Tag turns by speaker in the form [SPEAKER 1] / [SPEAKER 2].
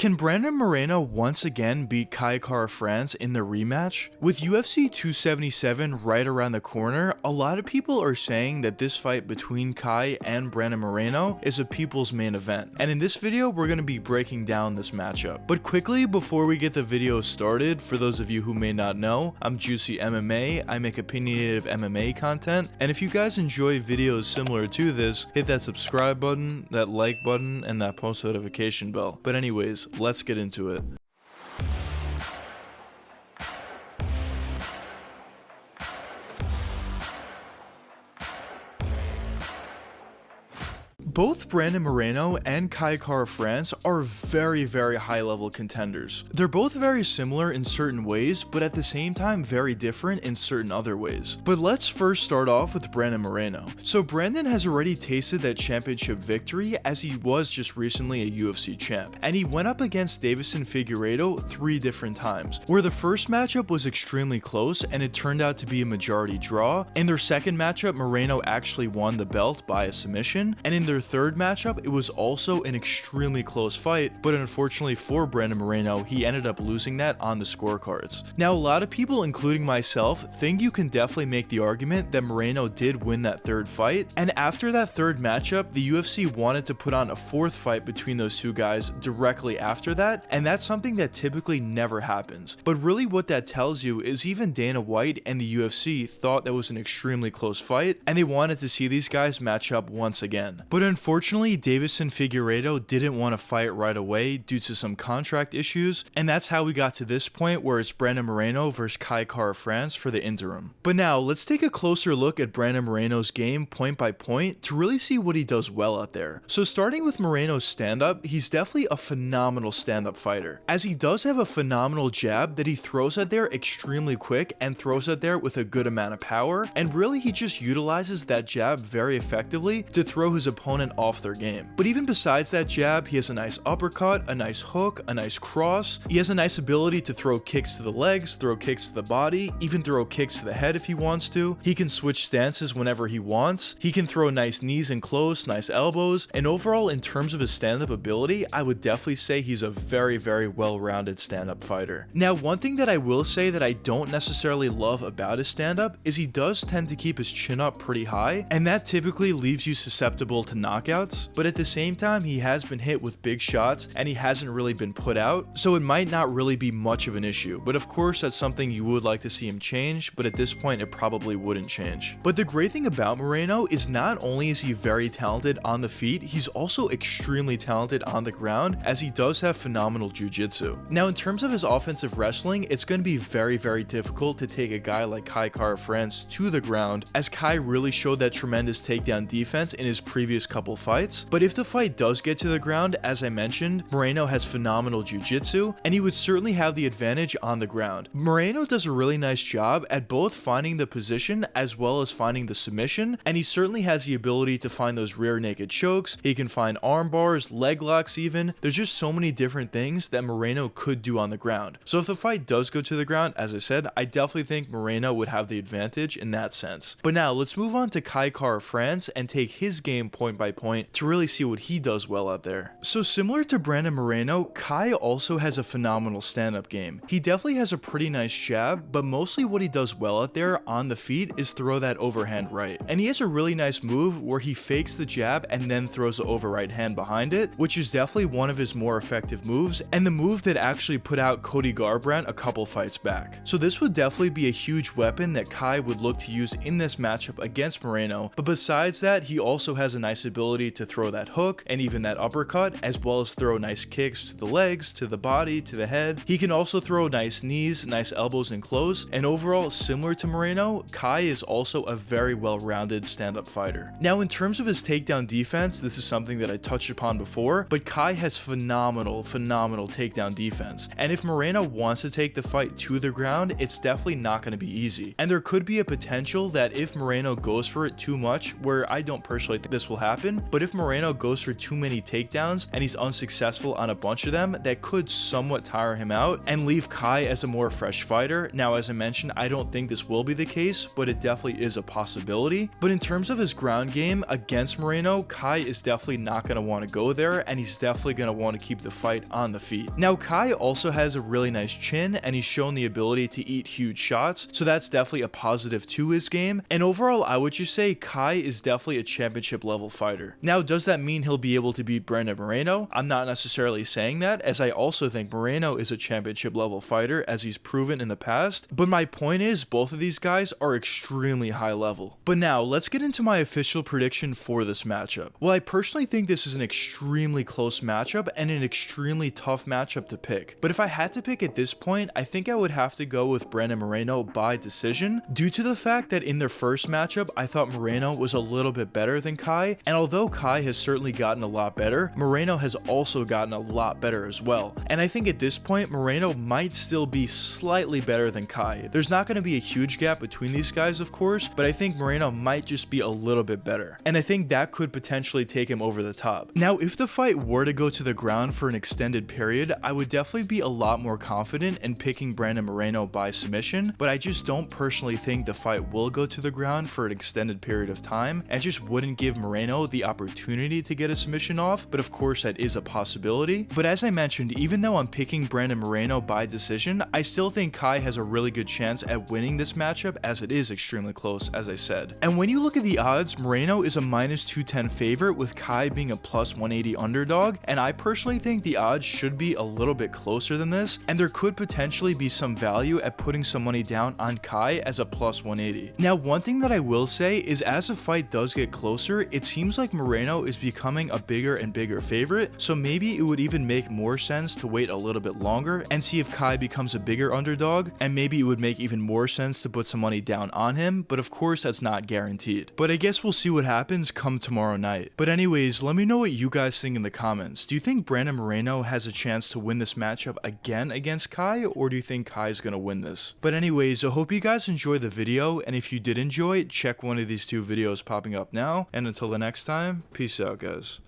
[SPEAKER 1] Can Brandon Moreno once again beat Kai Kara-France in the rematch? With UFC 277 right around the corner, a lot of people are saying that this fight between Kai and Brandon Moreno is a people's main event. And in this video, we're going to be breaking down this matchup. But quickly, before we get the video started, for those of you who may not know, I'm Juicy MMA. I make opinionative MMA content. And if you guys enjoy videos similar to this, hit that subscribe button, that like button, and that post notification bell. But anyways, let's get into it. Both Brandon Moreno and Kai Kara-France are very high level contenders. They're both very similar in certain ways, but at the same time very different in certain other ways. But let's first start off with Brandon Moreno. So Brandon has already tasted that championship victory, as he was just recently a UFC champ, and he went up against Deiveson Figueiredo 3 different times, where the first matchup was extremely close and it turned out to be a majority draw. In their second matchup, Moreno actually won the belt by a submission, and in their third matchup, it was also an extremely close fight, but unfortunately for Brandon Moreno, he ended up losing that on the scorecards. Now, a lot of people, including myself, think you can definitely make the argument that Moreno did win that third fight, and after that third matchup, the UFC wanted to put on a fourth fight between those two guys directly after that, and that's something that typically never happens. But really what that tells you is even Dana White and the UFC thought that was an extremely close fight, and they wanted to see these guys match up once again. But unfortunately, Deiveson Figueiredo didn't want to fight right away due to some contract issues, and that's how we got to this point where it's Brandon Moreno versus Kai Kara-France for the interim. But now, let's take a closer look at Brandon Moreno's game point by point to really see what he does well out there. So starting with Moreno's stand-up, he's definitely a phenomenal stand-up fighter, as he does have a phenomenal jab that he throws out there extremely quick and throws out there with a good amount of power, and really he just utilizes that jab very effectively to throw his opponent off their game. But even besides that jab, he has a nice uppercut, a nice hook, a nice cross. He has a nice ability to throw kicks to the legs, throw kicks to the body, even throw kicks to the head if he wants to. He can switch stances whenever he wants. He can throw nice knees in close, nice elbows, and overall in terms of his stand-up ability, I would definitely say he's a very well-rounded stand-up fighter. Now, one thing that I will say that I don't necessarily love about his stand-up is he does tend to keep his chin up pretty high, and that typically leaves you susceptible to knockouts, but at the same time, he has been hit with big shots and he hasn't really been put out, so it might not really be much of an issue. But of course, that's something you would like to see him change, but at this point, it probably wouldn't change. But the great thing about Moreno is not only is he very talented on the feet, he's also extremely talented on the ground, as he does have phenomenal jiu-jitsu. Now, in terms of his offensive wrestling, it's going to be very difficult to take a guy like Kai Kara-France to the ground, as Kai really showed that tremendous takedown defense in his previous couple fights. But if the fight does get to the ground, as I mentioned, Moreno has phenomenal jiu-jitsu, and he would certainly have the advantage on the ground. Moreno does a really nice job at both finding the position as well as finding the submission, and he certainly has the ability to find those rear naked chokes. He can find arm bars, leg locks even. There's just so many different things that Moreno could do on the ground. So if the fight does go to the ground, as I said, I definitely think Moreno would have the advantage in that sense. But now, let's move on to Kai Kara-France and take his game point by point to really see what he does well out there. So similar to Brandon Moreno, Kai also has a phenomenal stand-up game. He definitely has a pretty nice jab, but mostly what he does well out there on the feet is throw that overhand right. And he has a really nice move where he fakes the jab and then throws the over right hand behind it, which is definitely one of his more effective moves, and the move that actually put out Cody Garbrandt a couple fights back. So this would definitely be a huge weapon that Kai would look to use in this matchup against Moreno, but besides that, he also has a nice ability to throw that hook and even that uppercut, as well as throw nice kicks to the legs, to the body, to the head. He can also throw nice knees, nice elbows in close, and overall, similar to Moreno, Kai is also a very well-rounded stand-up fighter. Now, in terms of his takedown defense, this is something that I touched upon before, but Kai has phenomenal takedown defense, and if Moreno wants to take the fight to the ground, it's definitely not going to be easy, and there could be a potential that if Moreno goes for it too much, where I don't personally think this will happen, happen, but if Moreno goes for too many takedowns and he's unsuccessful on a bunch of them, that could somewhat tire him out and leave Kai as a more fresh fighter. Now, as I mentioned, I don't think this will be the case, but it definitely is a possibility. But in terms of his ground game against Moreno, Kai is definitely not going to want to go there, and he's definitely going to want to keep the fight on the feet. Now, Kai also has a really nice chin, and he's shown the ability to eat huge shots, so that's definitely a positive to his game. And overall, I would just say Kai is definitely a championship level fighter. Now, does that mean he'll be able to beat Brandon Moreno? I'm not necessarily saying that, as I also think Moreno is a championship level fighter, as he's proven in the past, but my point is both of these guys are extremely high level. But now, let's get into my official prediction for this matchup. Well, I personally think this is an extremely close matchup and an extremely tough matchup to pick. But if I had to pick at this point, I think I would have to go with Brandon Moreno by decision, due to the fact that in their first matchup, I thought Moreno was a little bit better than Kai, and although Kai has certainly gotten a lot better, Moreno has also gotten a lot better as well. And I think at this point, Moreno might still be slightly better than Kai. There's not going to be a huge gap between these guys, of course, but I think Moreno might just be a little bit better. And I think that could potentially take him over the top. Now, if the fight were to go to the ground for an extended period, I would definitely be a lot more confident in picking Brandon Moreno by submission, but I just don't personally think the fight will go to the ground for an extended period of time, and just wouldn't give Moreno the opportunity to get a submission off, but of course that is a possibility. But as I mentioned, even though I'm picking Brandon Moreno by decision, I still think Kai has a really good chance at winning this matchup, as it is extremely close, as I said. And when you look at the odds, Moreno is a minus 210 favorite, with Kai being a plus 180 underdog, and I personally think the odds should be a little bit closer than this, and there could potentially be some value at putting some money down on Kai as a plus 180. Now, one thing that I will say is as the fight does get closer, it seems like Moreno is becoming a bigger and bigger favorite, so maybe it would even make more sense to wait a little bit longer and see if Kai becomes a bigger underdog, and maybe it would make even more sense to put some money down on him, but of course that's not guaranteed. But I guess we'll see what happens come tomorrow night. But anyways, let me know what you guys think in the comments. Do you think Brandon Moreno has a chance to win this matchup again against Kai, or do you think Kai's gonna win this? But anyways, I hope you guys enjoyed the video, and if you did enjoy it, check one of these two videos popping up now, and until the next time, peace out guys.